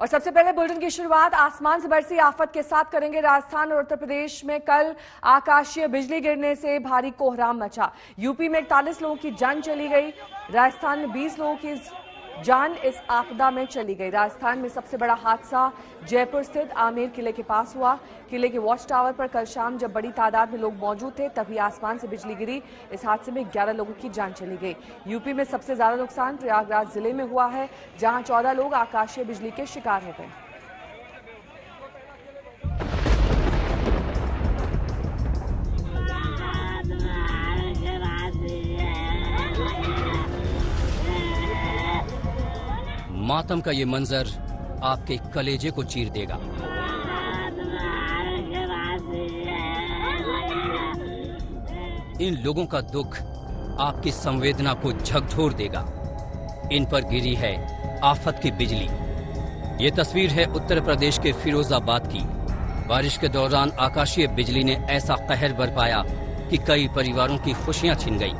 और सबसे पहले बुलेटिन की शुरुआत आसमान से बरसी आफत के साथ करेंगे। राजस्थान और उत्तर प्रदेश में कल आकाशीय बिजली गिरने से भारी कोहराम मचा। यूपी में 41 लोगों की जान चली गई। राजस्थान में 20 लोगों की जान इस आपदा में चली गई। राजस्थान में सबसे बड़ा हादसा जयपुर स्थित आमेर किले के पास हुआ। किले के वॉच टावर पर कल शाम जब बड़ी तादाद में लोग मौजूद थे तभी आसमान से बिजली गिरी। इस हादसे में 11 लोगों की जान चली गई। यूपी में सबसे ज्यादा नुकसान प्रयागराज जिले में हुआ है, जहां 14 लोग आकाशीय बिजली के शिकार हो गए। मातम का ये मंजर आपके कलेजे को चीर देगा। इन लोगों का दुख आपकी संवेदना को झकझोर देगा। इन पर गिरी है आफत की बिजली। ये तस्वीर है उत्तर प्रदेश के फिरोजाबाद की। बारिश के दौरान आकाशीय बिजली ने ऐसा कहर बरपाया कि कई परिवारों की खुशियां छिन गई।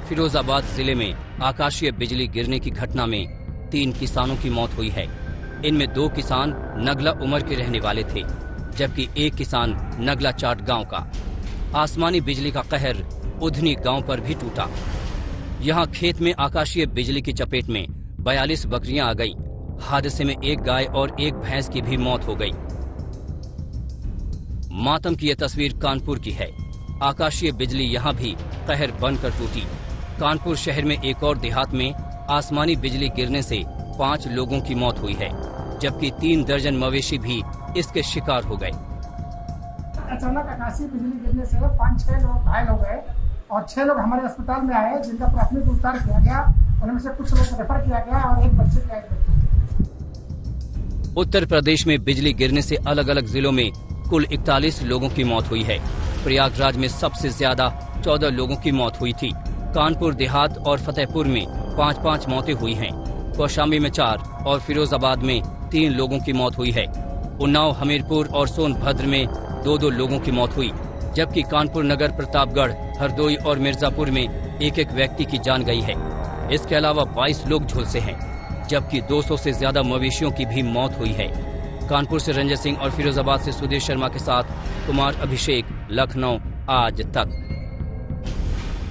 फिरोजाबाद जिले में आकाशीय बिजली गिरने की घटना में 3 किसानों की मौत हुई है। इनमें 2 किसान नगला उमर के रहने वाले थे, जबकि 1 किसान नगला चाट गांव का। आसमानी बिजली का कहर उधनी गांव पर भी टूटा। यहां खेत में आकाशीय बिजली की चपेट में 42 बकरियां आ गईं। हादसे में 1 गाय और 1 भैंस की भी मौत हो गई। मातम की यह तस्वीर कानपुर की है। आकाशीय बिजली यहां भी कहर बनकर टूटी। कानपुर शहर में एक और देहात में आसमानी बिजली गिरने से 5 लोगों की मौत हुई है, जबकि 3 दर्जन मवेशी भी इसके शिकार हो गए। अचानक आकाशीय बिजली गिरने से 5-6 लोग घायल हो गए और 6 लोग हमारे अस्पताल में आए, जिनका प्राथमिक उपचार किया गया। उनमें से कुछ लोग रेफर किया गया और एक बच्चे की मौत। उत्तर प्रदेश में बिजली गिरने से अलग अलग जिलों में कुल 41 लोगों की मौत हुई है। प्रयागराज में सबसे ज्यादा 14 लोगों की मौत हुई थी। कानपुर देहात और फतेहपुर में 5-5 मौतें हुई हैं। कौशाम्बी में 4 और फिरोजाबाद में 3 लोगों की मौत हुई है। उन्नाव, हमीरपुर और सोनभद्र में 2-2 लोगों की मौत हुई, जबकि कानपुर नगर, प्रतापगढ़, हरदोई और मिर्जापुर में 1-1 व्यक्ति की जान गई है। इसके अलावा 22 लोग झुलसे हैं, जबकि 200 से ज्यादा मवेशियों की भी मौत हुई है। कानपुर से रंजन सिंह और फिरोजाबाद से सुधीर शर्मा के साथ कुमार अभिषेक, लखनऊ, आज तक।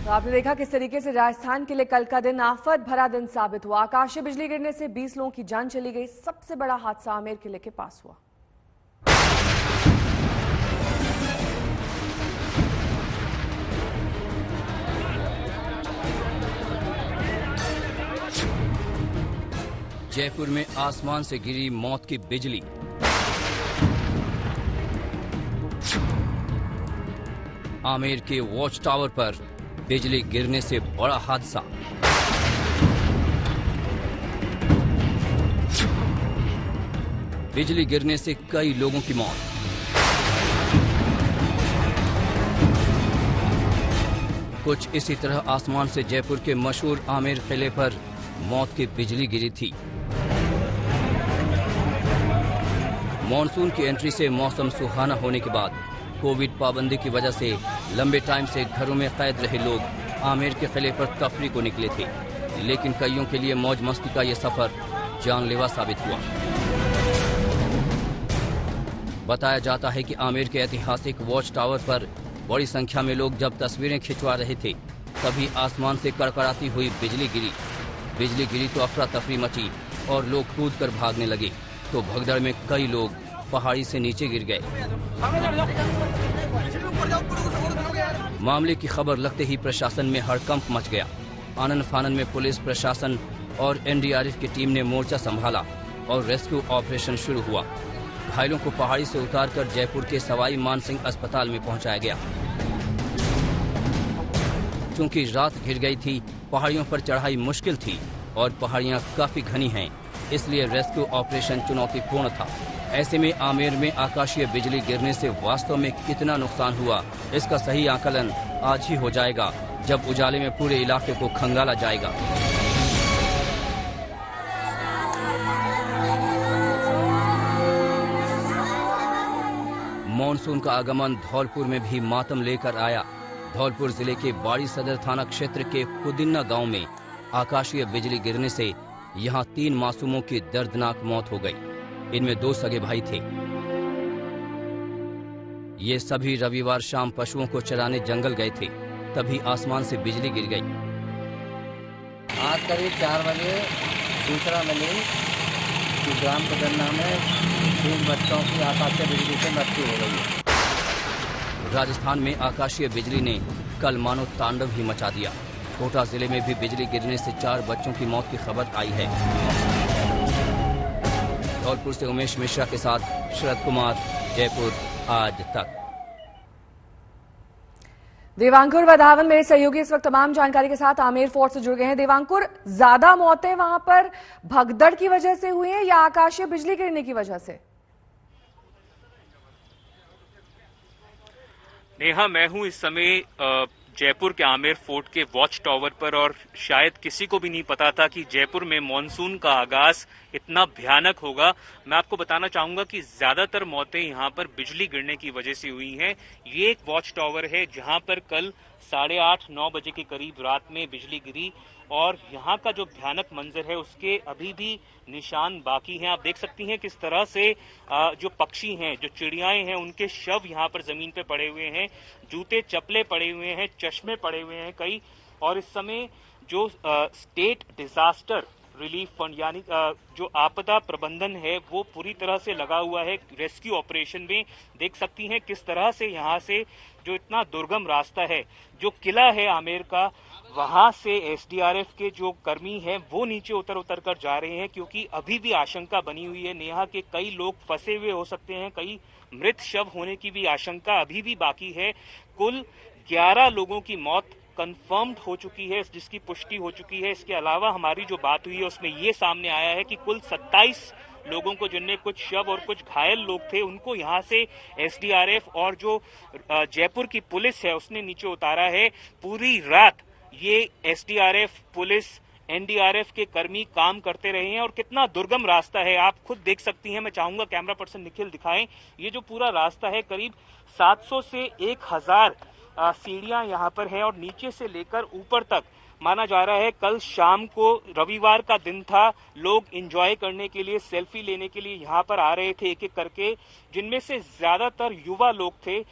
तो आपने देखा किस तरीके से राजस्थान के लिए कल का दिन आफत भरा दिन साबित हुआ। आकाशीय बिजली गिरने से 20 लोगों की जान चली गई। सबसे बड़ा हादसा आमेर किले के पास हुआ। जयपुर में आसमान से गिरी मौत की बिजली। आमेर के वॉच टावर पर बिजली गिरने से बड़ा हादसा। बिजली गिरने से कई लोगों की मौत। कुछ इसी तरह आसमान से जयपुर के मशहूर आमेर किले पर मौत की बिजली गिरी थी। मॉनसून की एंट्री से मौसम सुहाना होने के बाद कोविड पाबंदी की वजह से लंबे टाइम से घरों में कैद रहे लोग आमेर के किले पर तफरी को निकले थे, लेकिन कईयों के लिए मौज मस्ती का यह सफर जानलेवा साबित हुआ। बताया जाता है कि आमेर के ऐतिहासिक वॉच टावर पर बड़ी संख्या में लोग जब तस्वीरें खिंचवा रहे थे, तभी आसमान से कड़कड़ाती हुई बिजली गिरी। बिजली गिरी तो अफरा तफरी मची और लोग कूद कर भागने लगे, तो भगदड़ में कई लोग पहाड़ी से नीचे गिर गए। मामले की खबर लगते ही प्रशासन में हड़कंप मच गया। आनन फानन में पुलिस प्रशासन और एनडीआरएफ की टीम ने मोर्चा संभाला और रेस्क्यू ऑपरेशन शुरू हुआ। घायलों को पहाड़ी से उतारकर जयपुर के सवाई मानसिंह अस्पताल में पहुंचाया गया। चूंकि रात घिर गई थी, पहाड़ियों पर चढ़ाई मुश्किल थी और पहाड़ियां काफी घनी हैं, इसलिए रेस्क्यू ऑपरेशन चुनौतीपूर्ण था। ऐसे में आमेर में आकाशीय बिजली गिरने से वास्तव में कितना नुकसान हुआ, इसका सही आकलन आज ही हो जाएगा, जब उजाले में पूरे इलाके को खंगाला जाएगा। मॉनसून का आगमन धौलपुर में भी मातम लेकर आया। धौलपुर जिले के बाड़ी सदर थाना क्षेत्र के खुदिन्ना गांव में आकाशीय बिजली गिरने से यहां 3 मासूमों की दर्दनाक मौत हो गई। इनमें 2 सगे भाई थे। ये सभी रविवार शाम पशुओं को चराने जंगल गए थे, तभी आसमान से बिजली गिर गई। आज करीब 4 बजे सूचना मिली कि ग्राम कदन्ना में 3 बच्चों की आकाशीय बिजली से मृत्यु हो गई है। राजस्थान में आकाशीय बिजली ने कल मानो तांडव ही मचा दिया। कोटा जिले में भी बिजली गिरने से 4 बच्चों की मौत की खबर आई है। धौलपुर से उमेश मिश्रा के साथ शरद कुमार, जयपुर आज तक। देवांकुर वधावन मेरे सहयोगी इस वक्त तमाम जानकारी के साथ आमेर फोर्ट से जुड़ गए हैं। देवांकुर, ज्यादा मौतें वहां पर भगदड़ की वजह से हुई हैं या आकाशीय बिजली गिरने की वजह से? नेहा, मैं हूं इस समय जयपुर के आमेर फोर्ट के वॉच टावर पर और शायद किसी को भी नहीं पता था कि जयपुर में मॉनसून का आगाज इतना भयानक होगा। मैं आपको बताना चाहूंगा कि ज्यादातर मौतें यहां पर बिजली गिरने की वजह से हुई हैं। ये एक वॉच टावर है जहां पर कल 8:30-9 बजे के करीब रात में बिजली गिरी और यहाँ का जो भयानक मंजर है उसके अभी भी निशान बाकी हैं। आप देख सकती हैं किस तरह से जो पक्षी हैं, जो चिड़ियाएं हैं, उनके शव यहाँ पर जमीन पे पड़े हुए हैं, जूते चप्पलें पड़े हुए हैं, चश्मे पड़े हुए हैं कई। और इस समय जो स्टेट डिजास्टर रिलीफ फंड यानी जो आपदा प्रबंधन है वो पूरी तरह से लगा हुआ है रेस्क्यू ऑपरेशन में। देख सकती हैं किस तरह से यहाँ से जो इतना दुर्गम रास्ता है, जो किला है आमेर का, वहां से एसडीआरएफ के जो कर्मी हैं वो नीचे उतर कर जा रहे हैं, क्योंकि अभी भी आशंका बनी हुई है नेहा के कई लोग फंसे हुए हो सकते हैं, कई मृत शव होने की भी आशंका अभी भी बाकी है। कुल 11 लोगों की मौत कंफर्म्ड हो चुकी है, जिसकी पुष्टि हो चुकी है। इसके अलावा हमारी जो बात हुई है उसमें ये सामने आया है कि कुल 27 लोगों को, जिनमें कुछ शव और कुछ घायल लोग थे, उनको यहाँ से एसडीआरएफ और जो जयपुर की पुलिस है उसने नीचे उतारा है। पूरी रात ये एसडीआरएफ, पुलिस, एनडीआरएफ के कर्मी काम करते रहे हैं और कितना दुर्गम रास्ता है आप खुद देख सकती हैं। मैं चाहूंगा कैमरा पर्सन निखिल दिखाएं। ये जो पूरा रास्ता है करीब 700 से 1000 सीढ़ियां यहाँ पर हैं और नीचे से लेकर ऊपर तक माना जा रहा है कल शाम को, रविवार का दिन था, लोग एंजॉय करने के लिए, सेल्फी लेने के लिए यहाँ पर आ रहे थे एक एक करके, जिनमें से ज्यादातर युवा लोग थे।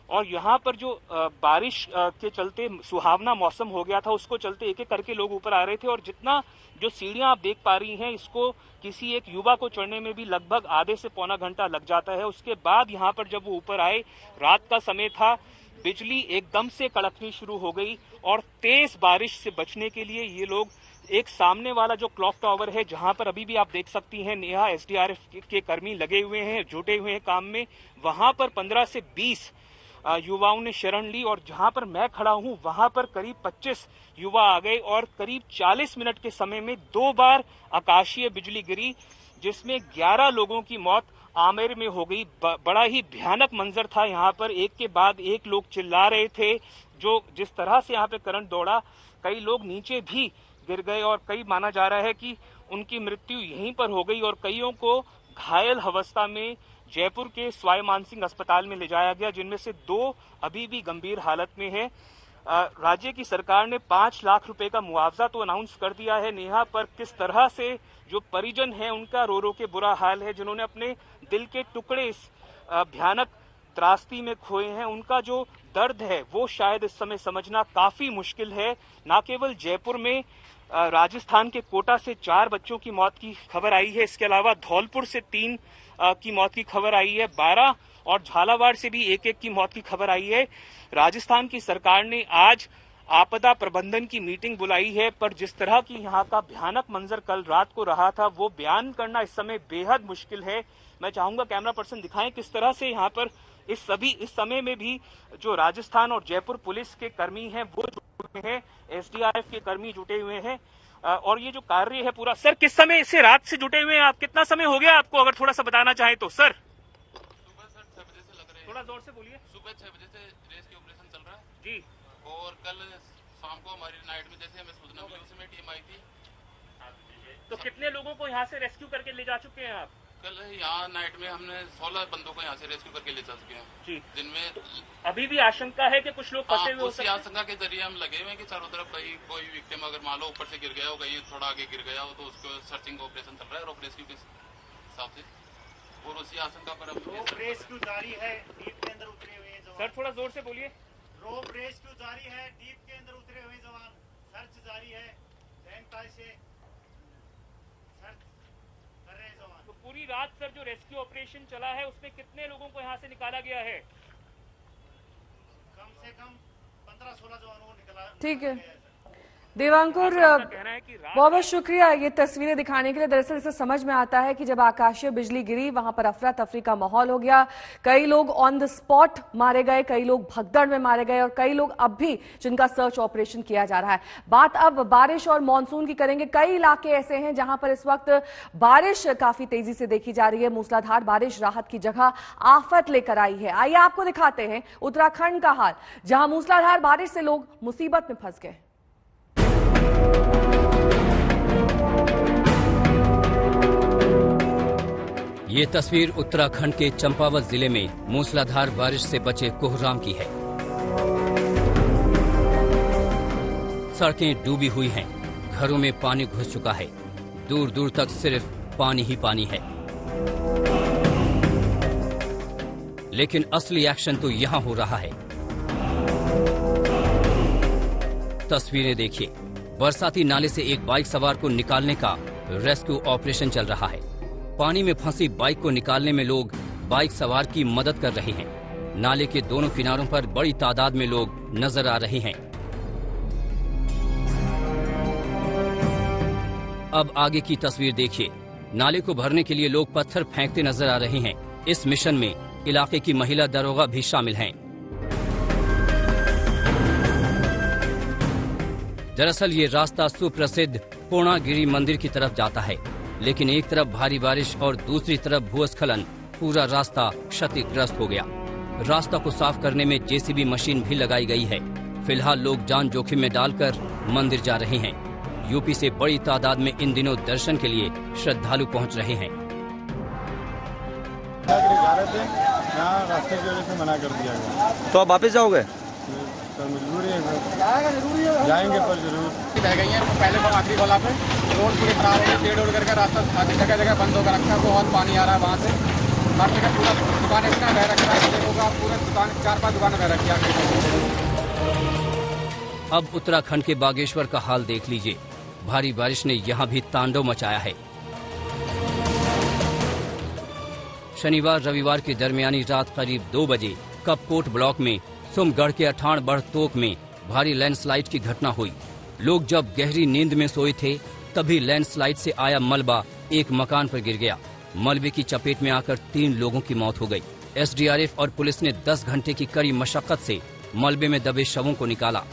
और यहाँ पर जो बारिश के चलते सुहावना मौसम हो गया था, उसको चलते एक एक करके लोग ऊपर आ रहे थे। और जितना जो सीढ़ियां आप देख पा रही हैं, इसको किसी एक युवा को चढ़ने में भी लगभग आधे से पौना घंटा लग जाता है। उसके बाद यहाँ पर जब वो ऊपर आए, रात का समय था, बिजली एकदम से कड़कनी शुरू हो गई और तेज बारिश से बचने के लिए ये लोग एक सामने वाला जो क्लॉक टावर है, जहां पर अभी भी आप देख सकती हैं नेहा एसडीआरएफ के कर्मी लगे हुए हैं, जुटे हुए हैं काम में, वहां पर 15 से 20 युवाओं ने शरण ली। और जहां पर मैं खड़ा हूं वहां पर करीब 25 युवा आ गए और करीब 40 मिनट के समय में 2 बार आकाशीय बिजली गिरी, जिसमें 11 लोगों की मौत आमेर में हो गई। बड़ा ही भयानक मंजर था यहाँ पर, एक के बाद एक लोग चिल्ला रहे थे। जो जिस तरह से यहाँ पे करंट दौड़ा, कई लोग नीचे भी गिर गए और कई माना जा रहा है कि उनकी मृत्यु यहीं पर हो गई और कईयों को घायल अवस्था में जयपुर के स्वाई मानसिंह अस्पताल में ले जाया गया, जिनमें से 2 अभी भी गंभीर हालत में है। राज्य की सरकार ने 5 लाख रुपए का मुआवजा तो अनाउंस कर दिया है नेहा, पर किस तरह से जो परिजन है उनका रो रो के बुरा हाल है, जिन्होंने अपने दिल के टुकड़े इस भयानक त्रासदी में खोए हैं, उनका जो दर्द है वो शायद इस समय समझना काफी मुश्किल है। न केवल जयपुर में, राजस्थान के कोटा से 4 बच्चों की मौत की खबर आई है, इसके अलावा धौलपुर से 3 की मौत की खबर आई है, 12 और झालावाड़ से भी 1-1 की मौत की खबर आई है। राजस्थान की सरकार ने आज आपदा प्रबंधन की मीटिंग बुलाई है, पर जिस तरह की यहाँ का भयानक मंजर कल रात को रहा था वो बयान करना इस समय बेहद मुश्किल है। मैं चाहूंगा कैमरा पर्सन दिखाएं किस तरह से यहाँ पर इस समय में भी जो राजस्थान और जयपुर पुलिस के कर्मी हैं वो जुटे हुए हैं, एसडीआरएफ के कर्मी जुटे हुए हैं और ये जो कार्य है पूरा। सर, किस समय से रात से जुटे हुए हैं आप? कितना समय हो गया आपको, अगर थोड़ा सा बताना चाहें तो? सर, सुबह सर 6 बजे से लग रहे हैं। थोड़ा जोर से बोलिए। सुबह 6 बजे से रेस्क्यू ऑपरेशन चल रहा है जी। और कल शाम को हमारी नाइट में जैसे हमें सूचना मिली उसमें टीम आई थी। तो कितने लोगों को यहाँ से रेस्क्यू करके ले जा चुके हैं आप? कल यहाँ नाइट में हमने 16 बंदों को यहाँ से रेस्क्यू करके ले जा चुके हैं जी। जिनमें अभी भी आशंका है कि कुछ लोग फंसे हुए हो सकते हैं। आशंका के जरिए हम लगे हुए हैं कि चारों तरफ कोई विक्टिम अगर मान लो ऊपर से गिर गया हो, कहीं थोड़ा आगे गिर गया हो, तो उसको सर्चिंग ऑपरेशन चल रहा है और रेस्क्यू के हिसाब से। बोरोसी आसन का पर्व रेस्क्यू जारी है, डीप के अंदर उतरे हुए जवान। सर थोड़ा जोर से बोलिए। रोप रेस्क्यू जारी है, डीप के अंदर उतरे हुए जवान। सर्च जारी है, बैंकताई से सर्च कर रहे हैं जवान। तो पूरी रात सर जो रेस्क्यू ऑपरेशन चला है उसमें कितने लोगों को यहाँ से निकाला गया है? कम से कम 15-16 जवानों को निकाला। ठीक है देवांकुर, कहना है कि रात बहुत बहुत शुक्रिया ये तस्वीरें दिखाने के लिए। दरअसल इससे समझ में आता है कि जब आकाशीय बिजली गिरी वहां पर अफरा तफरी का माहौल हो गया। कई लोग ऑन द स्पॉट मारे गए, कई लोग भगदड़ में मारे गए और कई लोग अब भी जिनका सर्च ऑपरेशन किया जा रहा है। बात अब बारिश और मानसून की करेंगे। कई इलाके ऐसे हैं जहां पर इस वक्त बारिश काफी तेजी से देखी जा रही है। मूसलाधार बारिश राहत की जगह आफत लेकर आई है। आइए आपको दिखाते हैं उत्तराखंड का हाल, जहां मूसलाधार बारिश से लोग मुसीबत में फंस गए। ये तस्वीर उत्तराखंड के चंपावत जिले में मूसलाधार बारिश से बचे कोहराम की है। सड़कें डूबी हुई हैं, घरों में पानी घुस चुका है, दूर दूर तक सिर्फ पानी ही पानी है। लेकिन असली एक्शन तो यहां हो रहा है। तस्वीरें देखिए, बरसाती नाले से एक बाइक सवार को निकालने का रेस्क्यू ऑपरेशन चल रहा है। पानी में फंसी बाइक को निकालने में लोग बाइक सवार की मदद कर रहे हैं। नाले के दोनों किनारों पर बड़ी तादाद में लोग नजर आ रहे हैं। अब आगे की तस्वीर देखिए, नाले को भरने के लिए लोग पत्थर फेंकते नजर आ रहे हैं। इस मिशन में इलाके की महिला दरोगा भी शामिल हैं। दरअसल ये रास्ता सुप्रसिद्ध पूर्णागिरी मंदिर की तरफ जाता है, लेकिन एक तरफ भारी बारिश और दूसरी तरफ भूस्खलन, पूरा रास्ता क्षतिग्रस्त हो गया। रास्ता को साफ करने में जेसीबी मशीन भी लगाई गई है। फिलहाल लोग जान जोखिम में डालकर मंदिर जा रहे हैं। यूपी से बड़ी तादाद में इन दिनों दर्शन के लिए श्रद्धालु पहुंच रहे हैं। यहाँ रास्ते की वजह से मना कर दिया गया। तो आप वापस जाओगे? सर मजबूरी है सर, जाएंगे पर जरूर। रह गई है पहले को आखिरी गोला पे रोड पूरी खराब हो गई, पेड़ उड़ करके रास्ता जगह जगह बंद होकर रखा है। बहुत पानी आ रहा है वहाँ से, हर जगह पूरा दुकानें इतना बह रखा है, देखोगे आप पूरा दुकान 4-5 दुकानें बह रखी है। अब उत्तराखंड के बागेश्वर का हाल देख लीजिए। भारी बारिश ने यहाँ भी तांडव मचाया है। शनिवार रविवार की दरमियानी रात करीब 2 बजे कपकोट ब्लॉक में सुमगढ़ के अठाण बढ़ तोक में भारी लैंडस्लाइड की घटना हुई। लोग जब गहरी नींद में सोए थे तभी लैंडस्लाइड से आया मलबा एक मकान पर गिर गया। मलबे की चपेट में आकर 3 लोगों की मौत हो गई। एसडीआरएफ और पुलिस ने 10 घंटे की कड़ी मशक्कत से मलबे में दबे शवों को निकाला।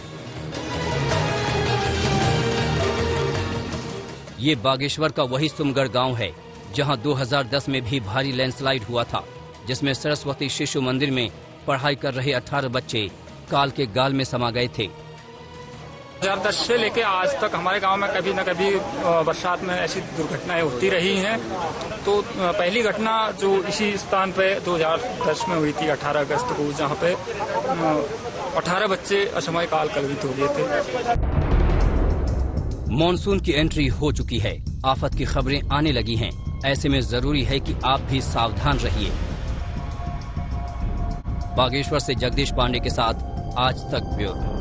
ये बागेश्वर का वही सुमगढ़ गांव है जहां 2010 में भी भारी लैंडस्लाइड हुआ था, जिसमें सरस्वती शिशु मंदिर में पढ़ाई कर रहे 18 बच्चे काल के गाल में समा गए थे। 2010 से लेके आज तक हमारे गांव में कभी न कभी बरसात में ऐसी दुर्घटनाएं होती रही हैं। तो पहली घटना जो इसी स्थान पे 2010 में हुई थी 18 अगस्त को, जहां पे 18 बच्चे असमय काल कलवित हो गए थे। मॉनसून की एंट्री हो चुकी है, आफत की खबरें आने लगी हैं। ऐसे में जरूरी है कि आप भी सावधान रहिए। बागेश्वर से जगदीश पांडे के साथ आज तक ब्यूरो।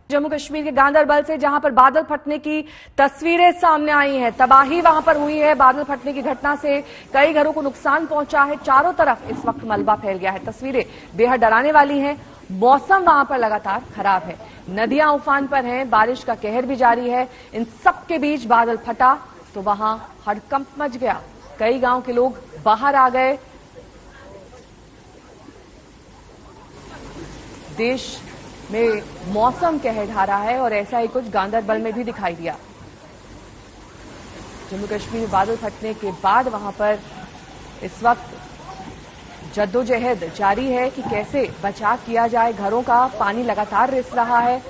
जम्मू कश्मीर के गांदरबल से जहां पर बादल फटने की तस्वीरें सामने आई हैं, तबाही वहां पर हुई है। बादल फटने की घटना से कई घरों को नुकसान पहुंचा है। चारों तरफ इस वक्त मलबा फैल गया है। तस्वीरें बेहद डराने वाली हैं। मौसम वहां पर लगातार खराब है, नदियां उफान पर हैं, बारिश का कहर भी जारी है। इन सब के बीच बादल फटा तो वहां हड़कंप मच गया। कई गांव के लोग बाहर आ गए। देश में मौसम कहर ढा रहा है और ऐसा ही कुछ गांदरबल में भी दिखाई दिया। जम्मू कश्मीर में बादल फटने के बाद वहां पर इस वक्त जद्दोजहद जारी है कि कैसे बचाव किया जाए। घरों का पानी लगातार रिस रहा है।